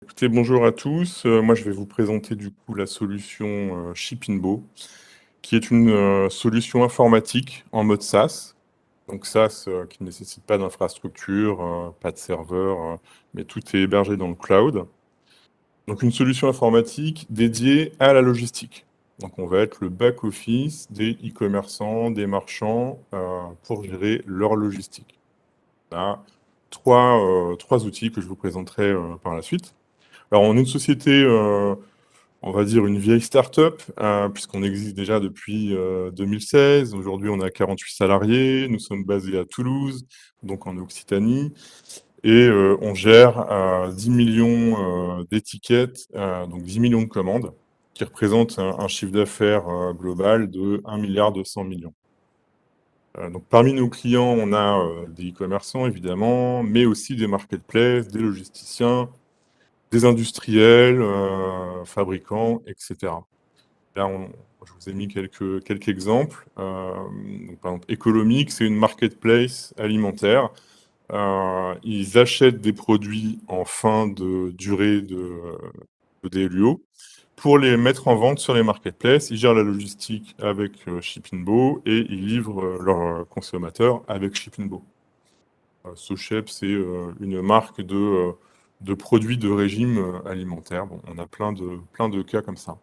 Écoutez, bonjour à tous. Moi, je vais vous présenter du coup la solution Shipinbo, qui est une solution informatique en mode SaaS. Donc SaaS qui ne nécessite pas d'infrastructure, pas de serveur, mais tout est hébergé dans le cloud. Donc une solution informatique dédiée à la logistique. Donc on va être le back-office des e-commerçants, des marchands pour gérer leur logistique. On a trois outils que je vous présenterai par la suite. Alors, on est une société, on va dire une vieille start-up, puisqu'on existe déjà depuis 2016. Aujourd'hui, on a 48 salariés. Nous sommes basés à Toulouse, donc en Occitanie. Et on gère 10 millions d'étiquettes, donc 10 millions de commandes, qui représentent un chiffre d'affaires global de 1,2 milliard. Donc, parmi nos clients, on a des e-commerçants, évidemment, mais aussi des marketplaces, des logisticiens, des industriels, fabricants, etc. Là, je vous ai mis quelques exemples. Donc, par exemple, Economic, c'est une marketplace alimentaire. Ils achètent des produits en fin de durée de DLUO pour les mettre en vente sur les marketplaces. Ils gèrent la logistique avec Shipinbo et ils livrent leurs consommateurs avec Shipinbo. Sochep, c'est une marque de produits de régime alimentaire. Bon, on a plein de cas comme ça.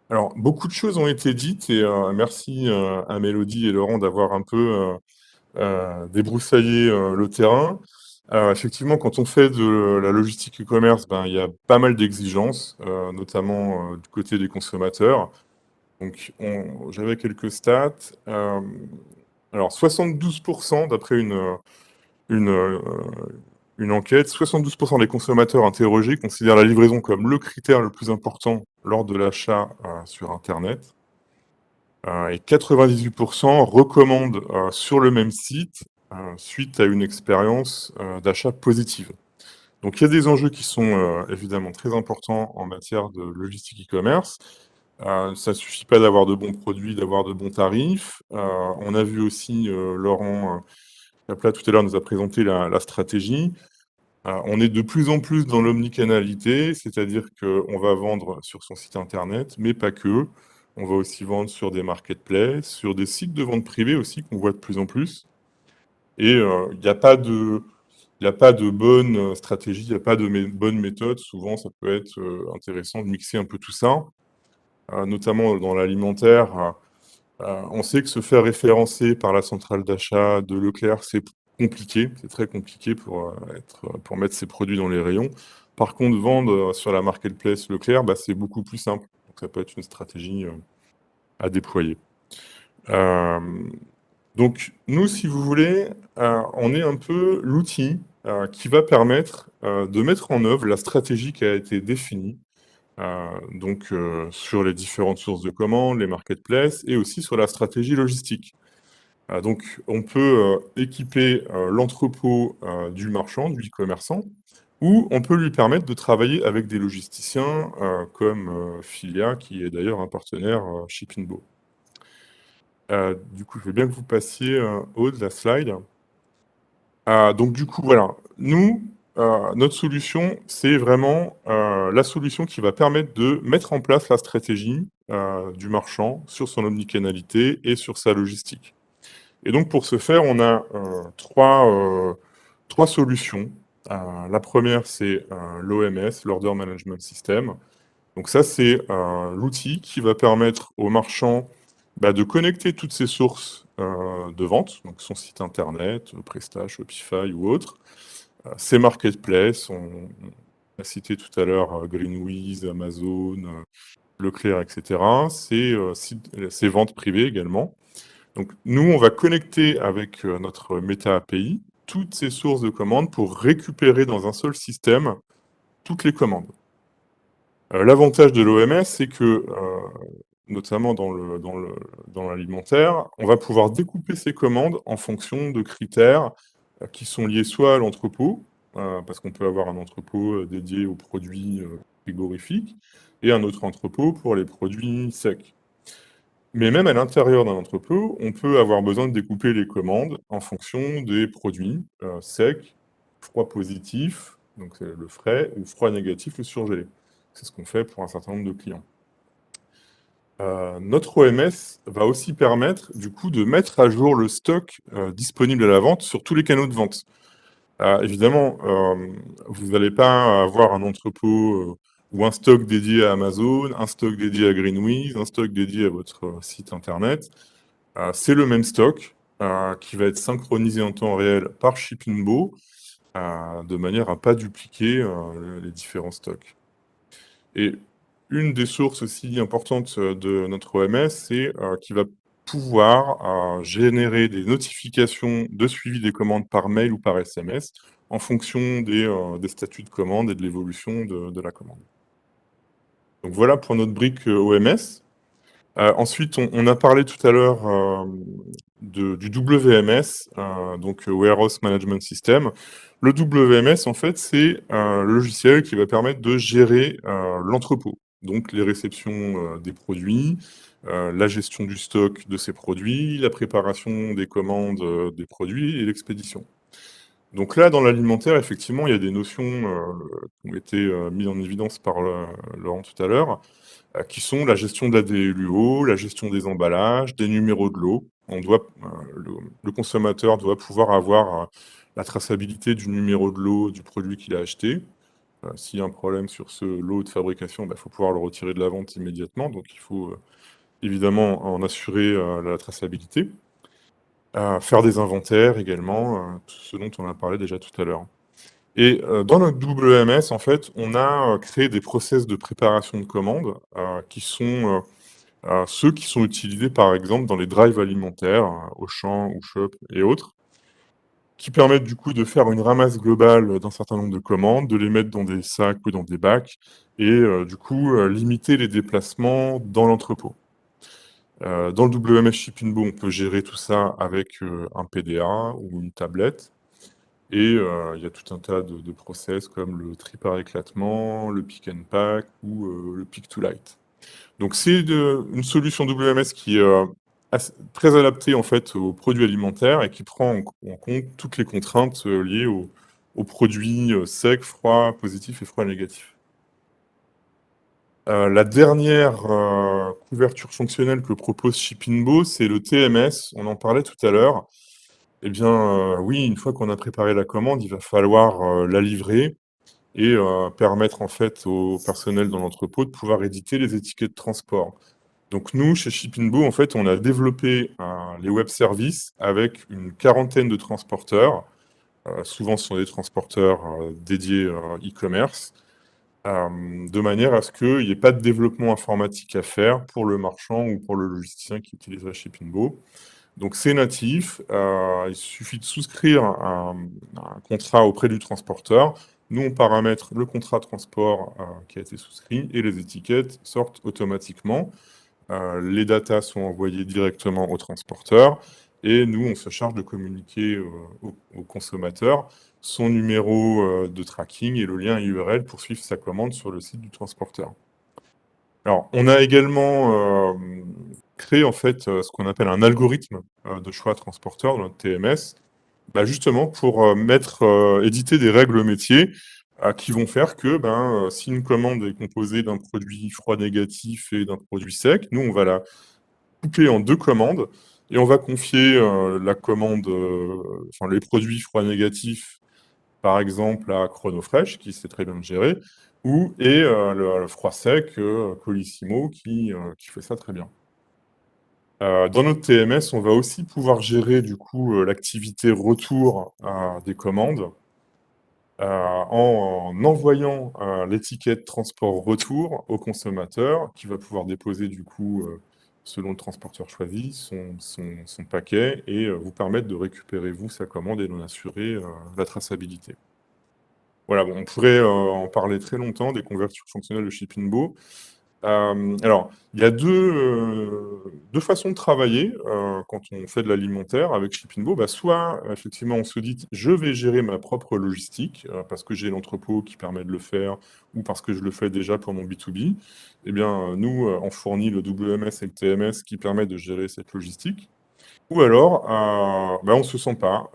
Alors, beaucoup de choses ont été dites et merci à Mélodie et Laurent d'avoir un peu débroussaillé le terrain. Alors, effectivement, quand on fait de la logistique e-commerce, ben, il y a pas mal d'exigences, notamment du côté des consommateurs. Donc, j'avais quelques stats. Alors, 72%, d'après une, euh, une enquête, 72% des consommateurs interrogés considèrent la livraison comme le critère le plus important lors de l'achat sur Internet. Et 98% recommandent sur le même site suite à une expérience d'achat positive. Donc il y a des enjeux qui sont évidemment très importants en matière de logistique e-commerce. Ça ne suffit pas d'avoir de bons produits, d'avoir de bons tarifs. On a vu aussi, Laurent Capla tout à l'heure nous a présenté la stratégie. On est de plus en plus dans l'omnicanalité, c'est-à-dire qu'on va vendre sur son site internet, mais pas que. On va aussi vendre sur des marketplaces, sur des sites de vente privée aussi qu'on voit de plus en plus. Et il n'y a pas de, il y a pas de bonne stratégie, il n'y a pas de bonne méthode. Souvent, ça peut être intéressant de mixer un peu tout ça, notamment dans l'alimentaire. On sait que se faire référencer par la centrale d'achat de Leclerc, c'est compliqué, c'est très compliqué pour mettre ses produits dans les rayons. Par contre, vendre sur la marketplace Leclerc, bah, c'est beaucoup plus simple. Donc, ça peut être une stratégie à déployer. Euh, donc, nous, si vous voulez, on est un peu l'outil qui va permettre de mettre en œuvre la stratégie qui a été définie sur les différentes sources de commandes, les marketplaces, et aussi sur la stratégie logistique. Donc, on peut équiper l'entrepôt du marchand, du e-commerçant, ou on peut lui permettre de travailler avec des logisticiens comme Filia, qui est d'ailleurs un partenaire Shipinbo. Du coup, je veux bien que vous passiez Aude, la slide. Donc du coup, voilà, nous, notre solution, c'est vraiment la solution qui va permettre de mettre en place la stratégie du marchand sur son omnicanalité et sur sa logistique. Et donc pour ce faire, on a trois solutions. La première, c'est l'OMS, l'Order Management System. Donc ça, c'est l'outil qui va permettre au marchand de connecter toutes ses sources de vente, donc son site internet, Presta, Shopify ou autre, ses marketplaces, on a cité tout à l'heure Greenwiz, Amazon, Leclerc, etc., ses ventes privées également. Donc nous, on va connecter avec notre Meta API toutes ces sources de commandes pour récupérer dans un seul système toutes les commandes. L'avantage de l'OMS, c'est que, notamment dans l'alimentaire, on va pouvoir découper ces commandes en fonction de critères qui sont liés soit à l'entrepôt, parce qu'on peut avoir un entrepôt dédié aux produits frigorifiques, et un autre entrepôt pour les produits secs. Mais même à l'intérieur d'un entrepôt, on peut avoir besoin de découper les commandes en fonction des produits secs, froid positif, donc c'est le frais, ou froid négatif, le surgelé. C'est ce qu'on fait pour un certain nombre de clients. Notre OMS va aussi permettre du coup de mettre à jour le stock disponible à la vente sur tous les canaux de vente. Évidemment, vous n'allez pas avoir un entrepôt ou un stock dédié à Amazon, un stock dédié à Greenwiz, un stock dédié à votre site internet. C'est le même stock qui va être synchronisé en temps réel par Shippingbo de manière à ne pas dupliquer les différents stocks. Et une des sources aussi importantes de notre OMS, c'est qu'il va pouvoir générer des notifications de suivi des commandes par mail ou par SMS en fonction des statuts de commande et de l'évolution de la commande. Donc voilà pour notre brique OMS. Ensuite, on a parlé tout à l'heure du WMS, donc Warehouse Management System. Le WMS, en fait, c'est un logiciel qui va permettre de gérer l'entrepôt, donc les réceptions des produits, la gestion du stock de ces produits, la préparation des commandes des produits et l'expédition. Donc là, dans l'alimentaire, effectivement, il y a des notions qui ont été mises en évidence par Laurent tout à l'heure, qui sont la gestion de la DLUO, la gestion des emballages, des numéros de lot. Le consommateur doit pouvoir avoir la traçabilité du numéro de lot du produit qu'il a acheté. S'il y a un problème sur ce lot de fabrication, il faut pouvoir le retirer de la vente immédiatement. Donc il faut évidemment en assurer la traçabilité. Faire des inventaires également, tout ce dont on a parlé déjà tout à l'heure. Et dans notre WMS, en fait, on a créé des process de préparation de commandes qui sont ceux qui sont utilisés par exemple dans les drives alimentaires, Auchan, Shop et autres, qui permettent du coup de faire une ramasse globale d'un certain nombre de commandes, de les mettre dans des sacs ou dans des bacs, et du coup limiter les déplacements dans l'entrepôt. Dans le WMS Shippingbo, on peut gérer tout ça avec un PDA ou une tablette. Et il y a tout un tas de process comme le tri par éclatement, le pick and pack ou le pick to light. Donc c'est une solution WMS qui est très adaptée en fait aux produits alimentaires et qui prend en compte toutes les contraintes liées aux produits secs, froids, positifs et froids négatifs. La dernière couverture fonctionnelle que propose Shippingbo, c'est le TMS. On en parlait tout à l'heure. Eh bien, oui, une fois qu'on a préparé la commande, il va falloir la livrer et permettre en fait au personnel dans l'entrepôt de pouvoir éditer les étiquettes de transport. Donc nous, chez Shippingbo, en fait, on a développé les web services avec une quarantaine de transporteurs. Souvent, ce sont des transporteurs dédiés e-commerce, de manière à ce qu'il n'y ait pas de développement informatique à faire pour le marchand ou pour le logisticien qui utiliserait Shippingbo. Donc c'est natif, il suffit de souscrire un contrat auprès du transporteur. Nous, on paramètre le contrat de transport qui a été souscrit et les étiquettes sortent automatiquement. Les datas sont envoyées directement au transporteur et nous, on se charge de communiquer au consommateur son numéro de tracking et le lien URL pour suivre sa commande sur le site du transporteur. Alors, on a également créé en fait ce qu'on appelle un algorithme de choix transporteur dans notre TMS, justement pour éditer des règles métiers qui vont faire que si une commande est composée d'un produit froid négatif et d'un produit sec, nous on va la couper en deux commandes et on va confier la commande, enfin les produits froid négatifs par exemple à Chronofresh, qui sait très bien le gérer, et le froid sec, Colissimo, qui fait ça très bien. Dans notre TMS, on va aussi pouvoir gérer du coup l'activité retour des commandes en envoyant l'étiquette transport retour au consommateur qui va pouvoir déposer du coup, selon le transporteur choisi, son paquet et vous permettre de récupérer vous sa commande et d'en assurer la traçabilité. Voilà, bon, on pourrait en parler très longtemps des conversions fonctionnelles de Shippingbo. Alors, il y a deux façons de travailler quand on fait de l'alimentaire avec Shippingbo. Soit, effectivement, on se dit, je vais gérer ma propre logistique parce que j'ai l'entrepôt qui permet de le faire ou parce que je le fais déjà pour mon B2B. Eh bien, nous, on fournit le WMS et le TMS qui permettent de gérer cette logistique. Ou alors, bah, on se sent pas,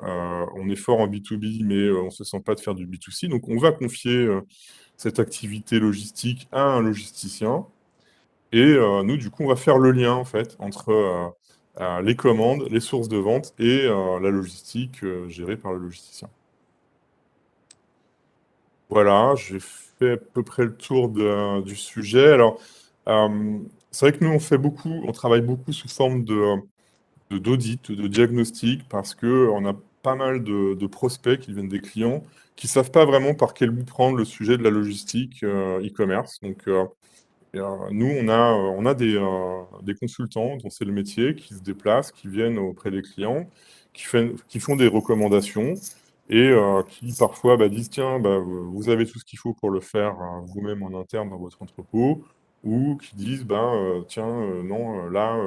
on est fort en B2B, mais on se sent pas de faire du B2C, donc on va confier, cette activité logistique à un logisticien et nous, du coup, on va faire le lien, en fait, entre, les commandes, les sources de vente et la logistique, gérée par le logisticien. Voilà, j'ai fait à peu près le tour du sujet. Alors, c'est vrai que nous, on travaille beaucoup sous forme d'audit, de diagnostic, parce qu'on a pas mal de prospects qui viennent des clients qui savent pas vraiment par quel bout prendre le sujet de la logistique, e-commerce. Donc, nous, on a des consultants dont c'est le métier, qui se déplacent, qui viennent auprès des clients, qui font des recommandations et qui parfois bah, disent, tiens, bah, vous avez tout ce qu'il faut pour le faire vous-même en interne dans votre entrepôt, ou qui disent, ben, tiens, non, là,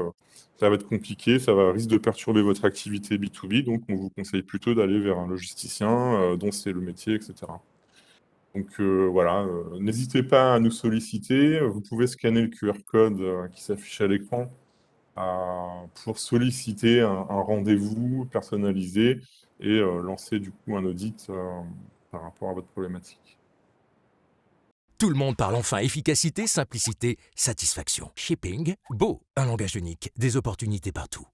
ça va être compliqué, risque de perturber votre activité B2B, donc on vous conseille plutôt d'aller vers un logisticien dont c'est le métier, etc. Donc voilà, n'hésitez pas à nous solliciter. Vous pouvez scanner le QR code qui s'affiche à l'écran pour solliciter un rendez-vous personnalisé et lancer du coup un audit par rapport à votre problématique. Tout le monde parle enfin efficacité, simplicité, satisfaction. Shipping, beau, un langage unique, des opportunités partout.